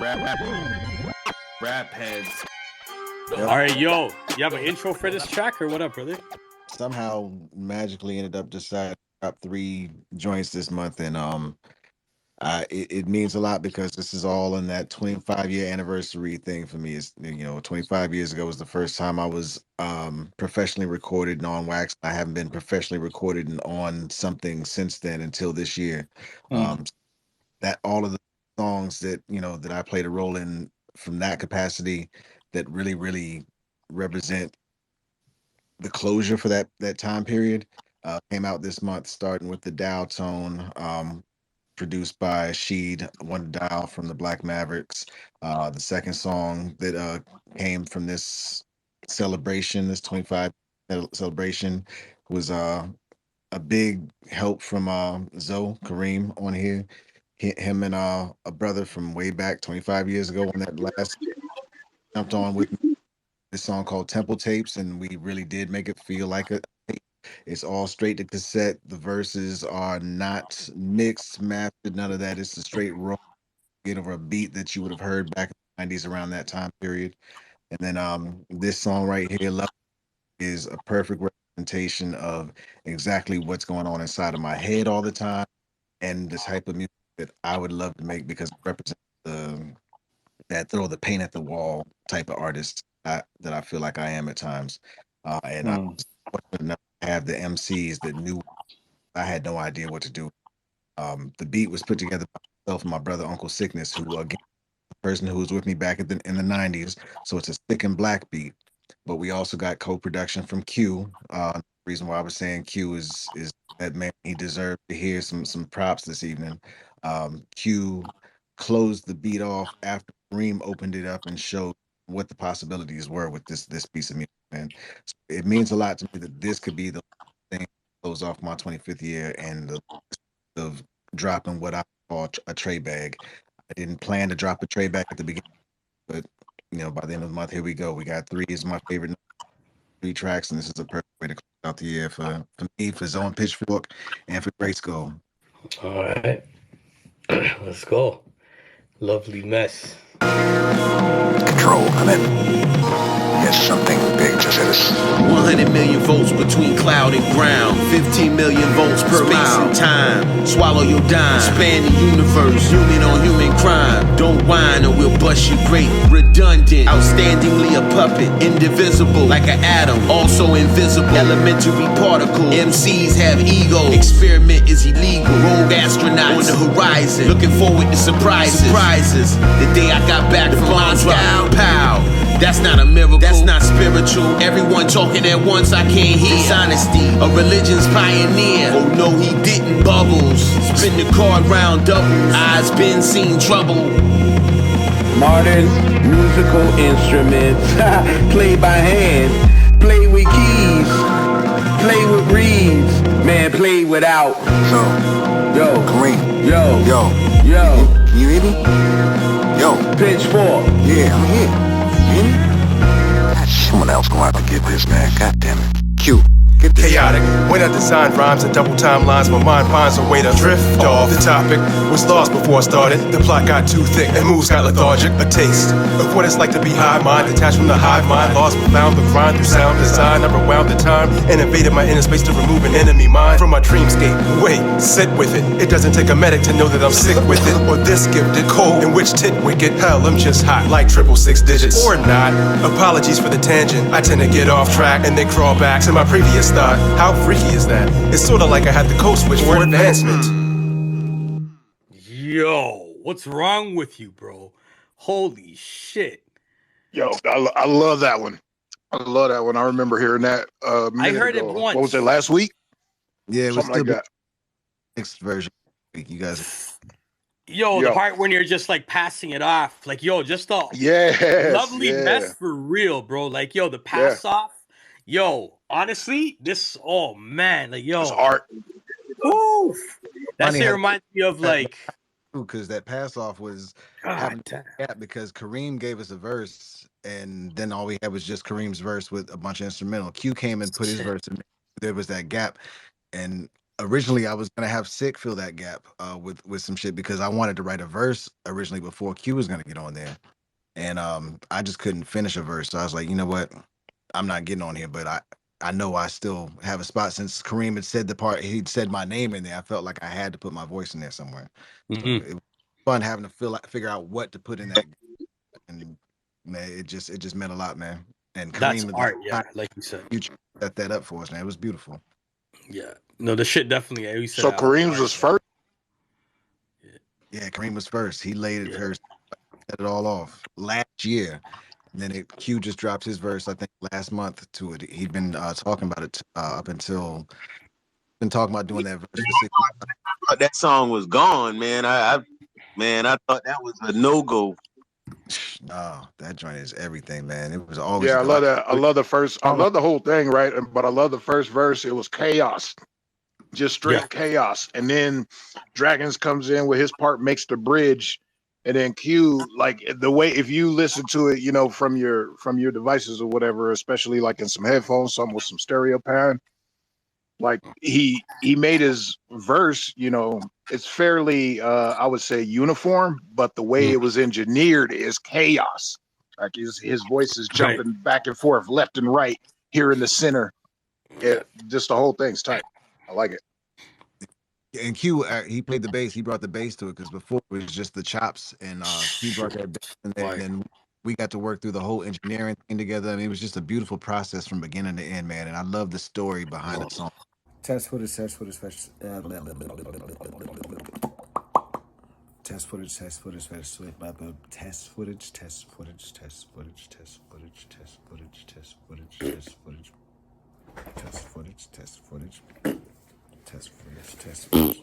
Rap heads. Yep. All right, yo, you have an intro for this track or what up, brother? Somehow magically ended up deciding to drop 3 joints this month, and it means a lot because this is all in that 25-year anniversary thing for me. It's 25 years ago was the first time I was professionally recorded and on wax. I haven't been professionally recorded and on something since then until this year. Um, that all of the songs that I played a role in from that capacity that really represent the closure for that time period came out this month, starting with the Dial Tone, produced by Sheed, One Dial from the Black Mavericks. The second song that came from this celebration, this 25 celebration, was a big help from Zoe Kareem on here. Him and a brother from way back 25 years ago on that last jumped on with me. This song called Temple Tapes, and we really did make it feel like a tape. It's all straight to cassette. The verses are not mixed, mastered, none of that. It's a straight raw get over a beat that you would have heard back in the 90s around that time period. And then this song right here, Love, is a perfect representation of exactly what's going on inside of my head all the time and the type of music that I would love to make because it represents the that throw the paint at the wall type of artist that I feel like I am at times. And I was fortunate enough to have the MCs that knew I had no idea what to do. The beat was put together by myself and my brother Uncle Sickness, who again, the person who was with me back in the 90s. So it's a thick and black beat. But we also got co-production from Q. The reason why I was saying Q is that man, he deserved to hear some props this evening. Q closed the beat off after Reem opened it up and showed what the possibilities were with this piece of music. And so it means a lot to me that this could be the thing that close off my 25th year and the of dropping what I call a tray bag. I didn't plan to drop a tray bag at the beginning, but by the end of the month, here we go. We got 3 is my favorite 3 tracks, and this is a perfect way to close out the year for me, for Zone Pitchfork, and for Grace Gold. All right, let's go. Lovely mess. Control, I'm in. There's something big to this. 100 million volts between cloud and ground. 15 million volts per space and time. Swallow your dime. Span the universe. Human on human crime. Don't whine or we'll bust you great. Redundant. Outstandingly a puppet. Indivisible. Like an atom. Also invisible. Elementary particle. MCs have ego. Experiment is illegal. Rogue astronaut on the horizon. Looking forward to surprises. The day I got back from Moscow. Pow. That's not a miracle, that's not spiritual. Everyone talking at once, I can't hear. Dishonesty, a religion's pioneer. Oh no, he didn't. Bubbles, spin the card round double. Eyes been seen trouble. Modern musical instruments, play by hand, play with keys, play with reeds, man, play without. So, Yo, Kareem. yo, Can you hear me? Yo. Pitchfork. Yeah, I'm here. You hear me? Someone else gonna have to get this, man. God damn it. Q. Get this. Chaotic. When I design rhymes and double timelines, my mind finds a way to drift off. The topic was lost before I started. The plot got too thick and moves got lethargic. A taste of what it's like to be high mind, detached from the hive mind, lost but found the grind through sound design. I rewound the time and invaded my inner space to remove an enemy mind from my dreamscape. Wait, sit with it. It doesn't take a medic to know that I'm sick with it. Or this gifted cold in which tit wicked. Hell, I'm just hot like 666 digits. Or not. Apologies for the tangent. I tend to get off track and then crawl back to my previous thought. How freaky is that? It's sorta like I had the code switch for advancement. Yo, what's wrong with you, bro? Holy shit. Yo, I love that one. I love that one. I remember hearing that. I heard ago. it once. What was it, last week? Yeah, it was Something still like that. next version. You guys, Yo, the part when you're just like passing it off, like just a lovely mess for real, bro. Like the pass off. Yo, honestly, this man, like it's art. Oof. That shit reminds me of like because that pass off was having a gap because Kareem gave us a verse and then all we had was just Kareem's verse with a bunch of instrumental. Q came and put his verse in. There was that gap, and Originally, I was gonna have Sick fill that gap with some shit because I wanted to write a verse originally before Q was gonna get on there, and I just couldn't finish a verse. So I was like, you know what, I'm not getting on here, but I know I still have a spot since Kareem had said the part he'd said my name in there. I felt like I had to put my voice in there somewhere. So it was fun having to figure out what to put in that, and man, it just meant a lot, man. And That's Kareem, art, yeah, like you said. you set that up for us, man. It was beautiful. Yeah, no, the shit definitely. You said So Kareem's was first. Yeah, Kareem was first. He laid it first, set it all off last year. And then Q just dropped his verse, I think, last month to it. He'd been talking about it up until been talking about doing that verse for 6 months. I thought that song was gone, man. I thought that was a no-go. No, that joint is everything, man. It was always. Yeah, I love that. I love the first. I love the whole thing, right? But I love the first verse. It was chaos, just straight chaos. And then Dragons comes in with his part, makes the bridge, and then Q, like the way if you listen to it, you know, from your devices or whatever, especially like in some headphones, some with some stereo pan, like he made his verse, you know, it's fairly I would say uniform, but the way it was engineered is chaos. Like his voice is jumping back and forth, left and right, here in the center. Just the whole thing's tight. I like it. And Q, he played the bass. He brought the bass to it because before it was just the chops, and Q brought that bass, and then we got to work through the whole engineering thing together. I mean, it was just a beautiful process from beginning to end, man. And I love the story behind the song. Test footage. Test footage. Test footage. Test footage. Test footage. Test footage. Test footage. Test footage. Test footage. Test footage. Test footage. Test footage. Test footage. Test footage. Test footage. Test footage. Test footage.